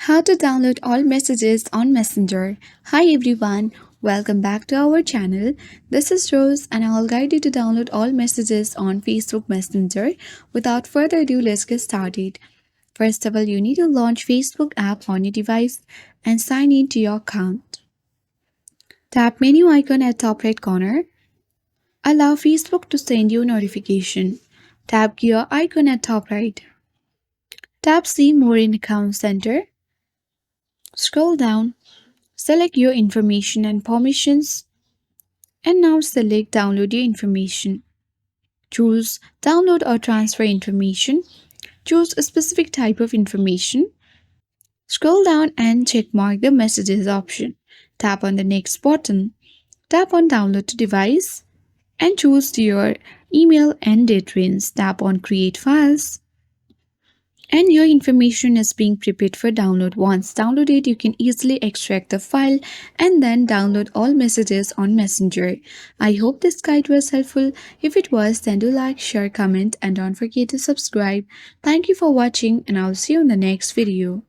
How to download all messages on Messenger. Hi everyone, welcome back to our channel. This is Rose and I'll guide you to download all messages on Facebook Messenger. Without further ado, let's get started. First of all, you need to launch Facebook app on your device and sign in to your account. Tap menu icon at top right corner. Allow Facebook to send you notification. Tap gear icon at top right. Tap see more in account center. Scroll down. Select your information and permissions and now select download your information. Choose download or transfer information. Choose a specific type of information. Scroll down and check mark the messages option. Tap on the next button. Tap on download to device and choose your email and date range. Tap on create files. And your information is being prepared for download. Once downloaded, you can easily extract the file and then download all messages on Messenger. I hope this guide was helpful. If it was, then do like, share, comment, and don't forget to subscribe. Thank you for watching, and I'll see you in the next video.